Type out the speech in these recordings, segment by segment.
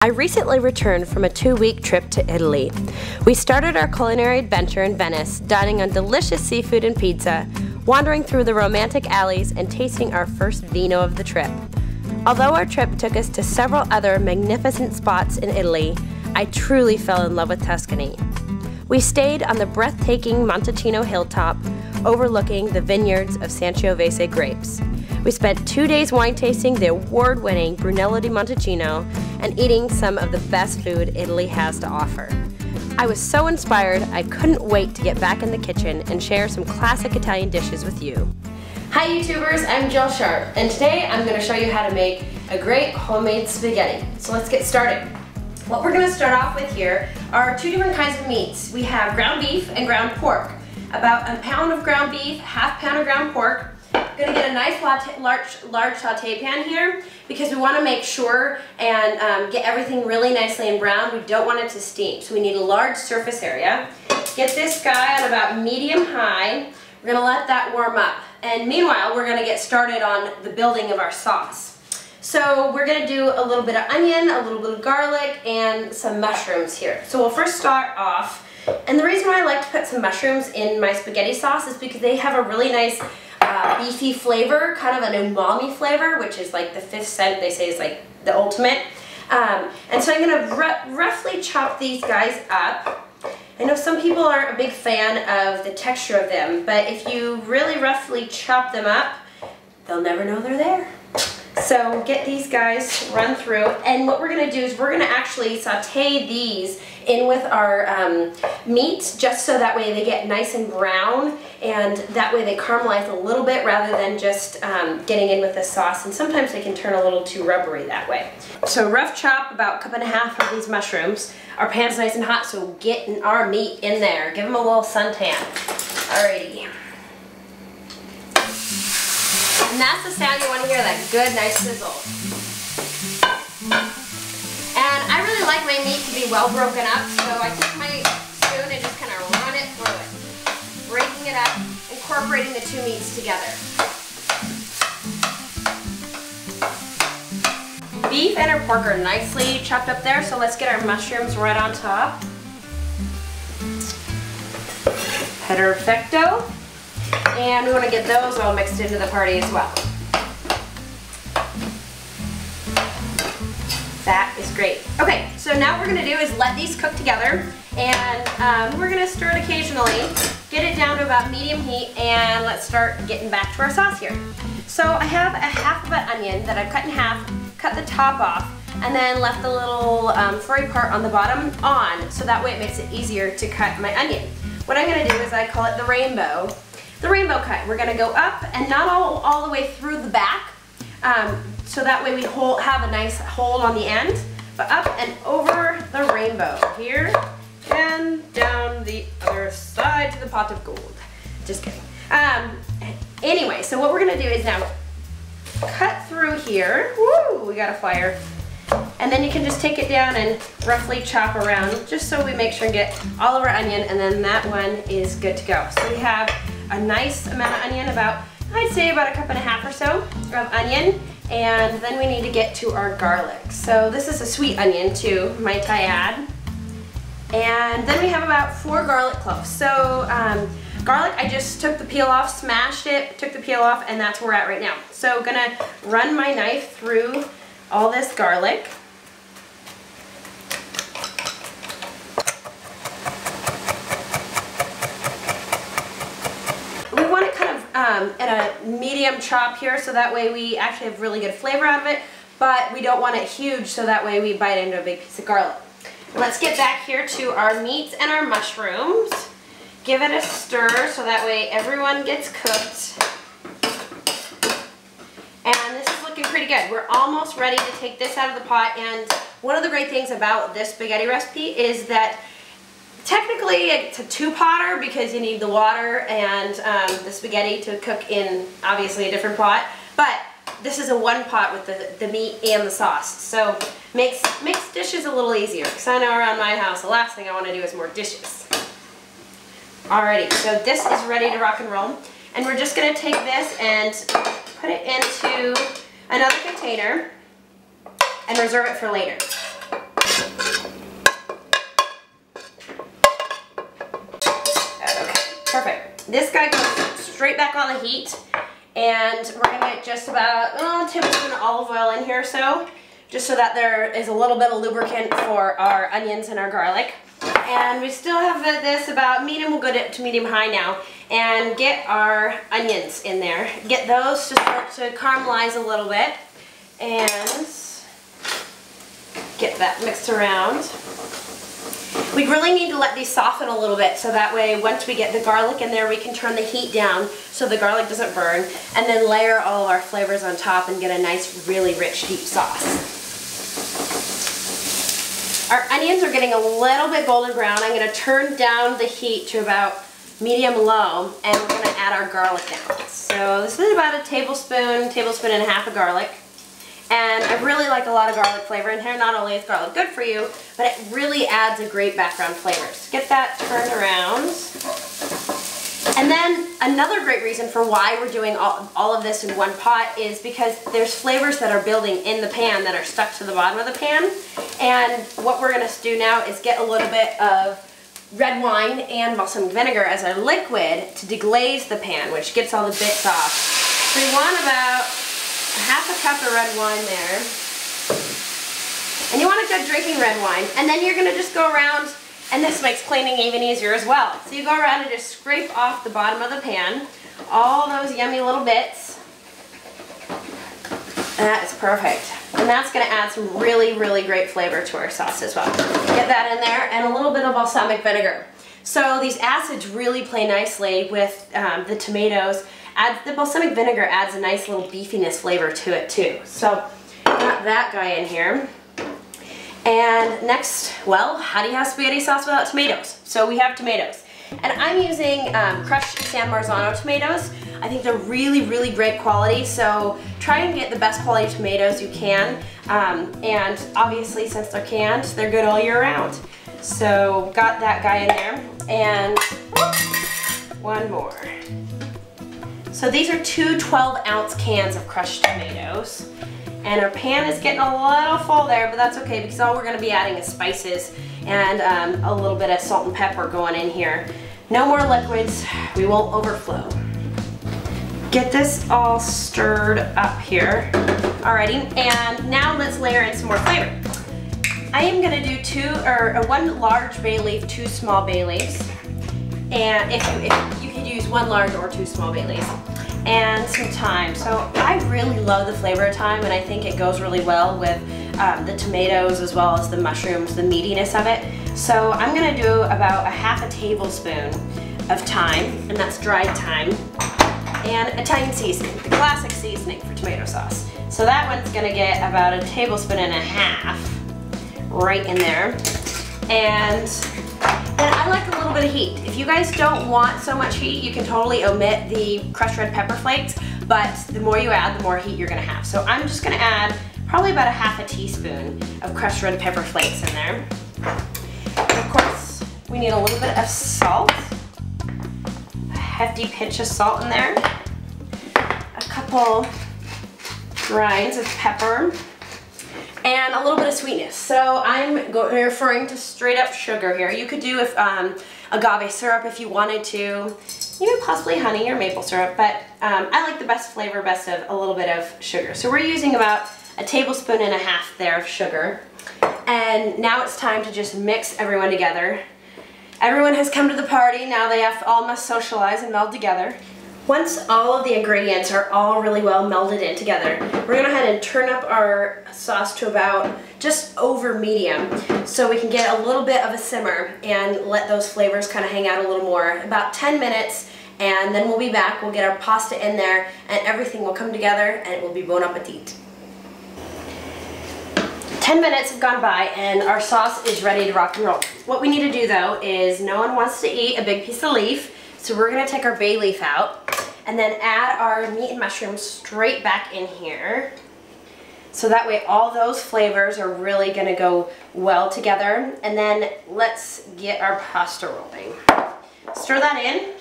I recently returned from a 2-week trip to Italy. We started our culinary adventure in Venice, dining on delicious seafood and pizza, wandering through the romantic alleys, and tasting our first vino of the trip. Although our trip took us to several other magnificent spots in Italy, I truly fell in love with Tuscany. We stayed on the breathtaking Montalcino hilltop, overlooking the vineyards of Sangiovese grapes. We spent 2 days wine tasting the award-winning Brunello di Montalcino and eating some of the best food Italy has to offer. I was so inspired, I couldn't wait to get back in the kitchen and share some classic Italian dishes with you. Hi YouTubers, I'm Jill Sharp, and today I'm going to show you how to make a great homemade spaghetti. So let's get started. What we're going to start off with here are 2 different kinds of meats. We have ground beef and ground pork. About a pound of ground beef, half pound of ground pork. I'm going to get a nice large saute pan here because we want to make sure and get everything really nicely and brown. We don't want it to steam, so we need a large surface area. Get this guy on about medium high. We're going to let that warm up, and meanwhile we're going to get started on the building of our sauce. So we're going to do a little bit of onion, a little bit of garlic, and some mushrooms here. So we'll first start off, and the reason why I like to put some mushrooms in my spaghetti sauce is because they have a really nice beefy flavor, kind of an umami flavor, which is like the 5th sense, they say is like the ultimate. And so I'm going to roughly chop these guys up. I know some people aren't a big fan of the texture of them, but if you really roughly chop them up, they'll never know they're there. So get these guys run through, and what we're going to do is we're going to actually saute these in with our meat, just so that way they get nice and brown, and that way they caramelize a little bit rather than just getting in with the sauce, and sometimes they can turn a little too rubbery that way. So rough chop about 1.5 cups of these mushrooms. Our pan's nice and hot, so get our meat in there. Give them a little suntan. Alrighty. And that's the sound you want to hear, that good, nice sizzle. And I really like my meat to be well broken up, so I take my spoon and just kind of run it through it. Breaking it up, incorporating the 2 meats together. Beef and our pork are nicely chopped up there, so let's get our mushrooms right on top. Perfecto. And we want to get those all mixed into the party as well. That is great. Okay, so now what we're going to do is let these cook together, and we're going to stir it occasionally, get it down to about medium heat, and let's start getting back to our sauce here. So I have a half of an onion that I've cut in half, cut the top off, and then left the little furry part on the bottom on, so that way it makes it easier to cut my onion. What I'm going to do is I call it the rainbow. The rainbow cut. We're going to go up and not all the way through the back, so that way we have a nice hold on the end, but up and over the rainbow. Here and down the other side to the pot of gold. Just kidding. Anyway, so what we're going to do is now cut through here. Woo, we got a fire. And then you can just take it down and roughly chop around, just so we make sure and get all of our onion, and then that one is good to go. So we have a nice amount of onion, about, I'd say about 1.5 cups or so of onion, and then we need to get to our garlic. So this is a sweet onion too, might I add. And then we have about 4 garlic cloves. So garlic, I just took the peel off, smashed it, took the peel off, and that's where we're at right now. So gonna run my knife through all this garlic. We want it kind of at a medium chop here, so that way we actually have really good flavor out of it, but we don't want it huge, so that way we bite into a big piece of garlic. Let's get back here to our meats and our mushrooms. Give it a stir so that way everyone gets cooked. And this is looking pretty good. We're almost ready to take this out of the pot, and one of the great things about this spaghetti recipe is that technically it's a 2-potter because you need the water and the spaghetti to cook in obviously a different pot, but this is a 1-pot with the meat and the sauce, so makes dishes a little easier, because I know around my house the last thing I want to do is more dishes. Alrighty, so this is ready to rock and roll, and we're just going to take this and put it into another container and reserve it for later. on the heat, and we're gonna get just about a tablespoon of olive oil in here or so, just so that there is a little bit of lubricant for our onions and our garlic. And we still have this about medium, we'll go to medium high now, and get our onions in there. Get those to start to caramelize a little bit, and get that mixed around. We really need to let these soften a little bit, so that way once we get the garlic in there, we can turn the heat down so the garlic doesn't burn, and then layer all of our flavors on top and get a nice, really rich, deep sauce. Our onions are getting a little bit golden brown. I'm going to turn down the heat to about medium-low, and we're going to add our garlic now. So this is about a tablespoon and a half of garlic. And I really like a lot of garlic flavor in here. Not only is garlic good for you, but it really adds a great background flavor. So get that turned around. And then another great reason for why we're doing all of this in one pot is because there's flavors that are building in the pan that are stuck to the bottom of the pan. And what we're going to do now is get a little bit of red wine and balsamic vinegar as our liquid to deglaze the pan, which gets all the bits off. So we want about half a cup of red wine there. And you want a good drinking red wine. And then you're going to just go around, and this makes cleaning even easier as well. So you go around and just scrape off the bottom of the pan all those yummy little bits. And that is perfect. And that's going to add some really, really great flavor to our sauce as well. Get that in there, and a little bit of balsamic vinegar. So these acids really play nicely with the tomatoes. The balsamic vinegar adds a nice little beefiness flavor to it too. So got that guy in here. And next, well, how do you have spaghetti sauce without tomatoes? So we have tomatoes. And I'm using crushed San Marzano tomatoes. I think they're really, really great quality, so try and get the best quality tomatoes you can. And obviously, since they're canned, they're good all year round. So got that guy in there, and one more. So these are two 12-ounce cans of crushed tomatoes. And our pan is getting a little full there, but that's okay because all we're going to be adding is spices and a little bit of salt and pepper going in here. No more liquids, we won't overflow. Get this all stirred up here. Alrighty, and now let's layer in some more flavor. I am going to do one large bay leaf, 2 small bay leaves. And if you could use 1 large or 2 small bay leaves. And some thyme. So I really love the flavor of thyme, and I think it goes really well with the tomatoes as well as the mushrooms, the meatiness of it. So I'm going to do about a half a tablespoon of thyme, and that's dried thyme, and Italian seasoning, the classic seasoning for tomato sauce. So that one's going to get about a tablespoon and a half right in there. And then I like a little bit of heat. If you guys don't want so much heat, you can totally omit the crushed red pepper flakes, but the more you add, the more heat you're gonna have. So I'm just gonna add probably about a half a teaspoon of crushed red pepper flakes in there. And of course, we need a little bit of salt, a hefty pinch of salt in there, a couple grinds of pepper, and a little bit of sweetness. So I'm referring to straight up sugar here. You could do agave syrup if you wanted to, even possibly honey or maple syrup, but I like the best flavor best of a little bit of sugar. So we're using about a tablespoon and a half there of sugar. And now it's time to just mix everyone together. Everyone has come to the party, now they all must socialize and meld together. Once all of the ingredients are all really well melded in together, we're going to go ahead and turn up our sauce to about just over medium so we can get a little bit of a simmer and let those flavors kind of hang out a little more. About 10 minutes, and then we'll be back. We'll get our pasta in there and everything will come together and it will be bon appetit. 10 minutes have gone by and our sauce is ready to rock and roll. What we need to do though is no one wants to eat a big piece of leaf, so we're going to take our bay leaf out and then add our meat and mushrooms straight back in here. So that way all those flavors are really going to go well together. And then let's get our pasta rolling. Stir that in.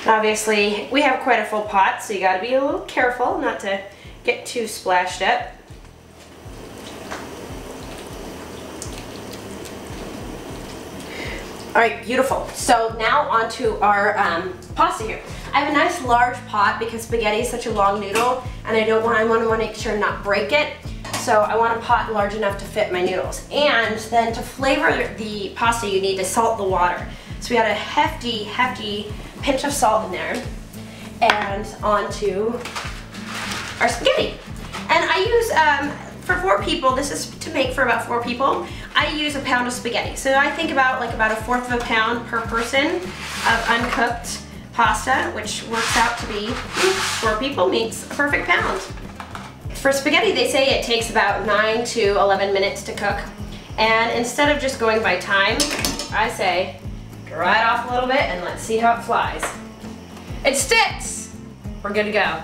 Obviously we have quite a full pot, so you got to be a little careful not to get too splashed up. All right, beautiful. So now onto our pasta here. I have a nice large pot because spaghetti is such a long noodle, and I want to make sure not break it. So I want a pot large enough to fit my noodles. And then to flavor the pasta, you need to salt the water. So we got a hefty pinch of salt in there, and onto our spaghetti. And I use, for 4 people, this is to make for about 4 people, I use a pound of spaghetti. So I think about about 1/4 of a pound per person of uncooked pasta, which works out to be 4 people makes a perfect pound. For spaghetti, they say it takes about 9 to 11 minutes to cook. And instead of just going by time, I say, dry it off a little bit and let's see how it flies. It sticks! We're good to go.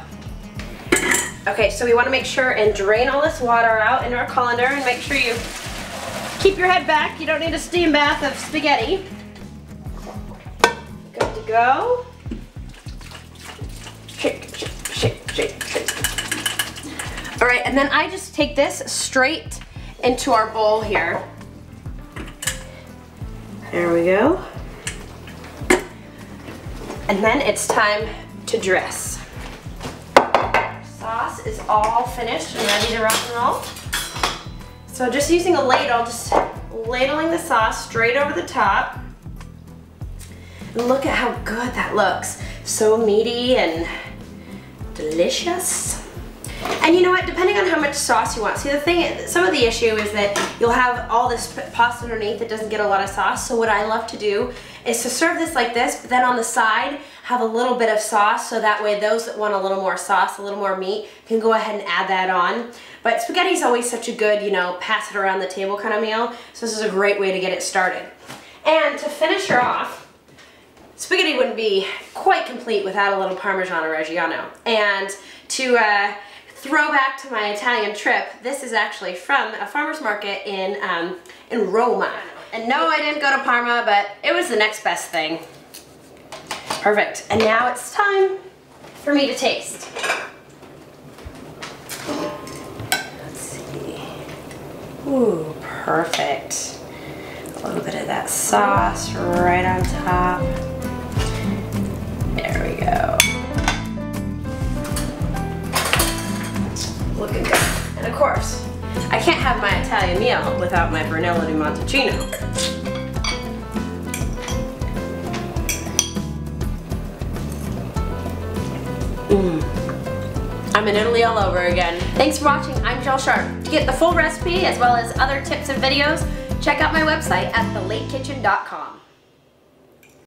Okay, so we want to make sure and drain all this water out into our colander and make sure you keep your head back. You don't need a steam bath of spaghetti. Good to go. Shake, shake, shake, shake, shake. All right, and then I just take this straight into our bowl here. There we go. And then it's time to dress. Sauce is all finished and ready to rock and roll. So just using a ladle, just ladling the sauce straight over the top. And look at how good that looks. So meaty and delicious. And you know what, depending on how much sauce you want. See, some of the issue is that you'll have all this pasta underneath that doesn't get a lot of sauce. So what I love to do is to serve this like this, but then on the side, have a little bit of sauce, so that way those that want a little more sauce, a little more meat, can go ahead and add that on. But spaghetti is always such a good, you know, pass it around the table kind of meal. So this is a great way to get it started. And to finish her off, spaghetti wouldn't be quite complete without a little Parmesan or Reggiano. And to throw back to my Italian trip, this is actually from a farmer's market in Roma. And no, I didn't go to Parma, but it was the next best thing. Perfect. And now it's time for me to taste. Let's see. Ooh, perfect. A little bit of that sauce right on top. There we go. Looking good. And of course, I can't have my Italian meal without my Brunello di Montalcino. I'm in Italy all over again. Thanks for watching. I'm Jill Sharp. To get the full recipe as well as other tips and videos, check out my website at thelatekitchen.com.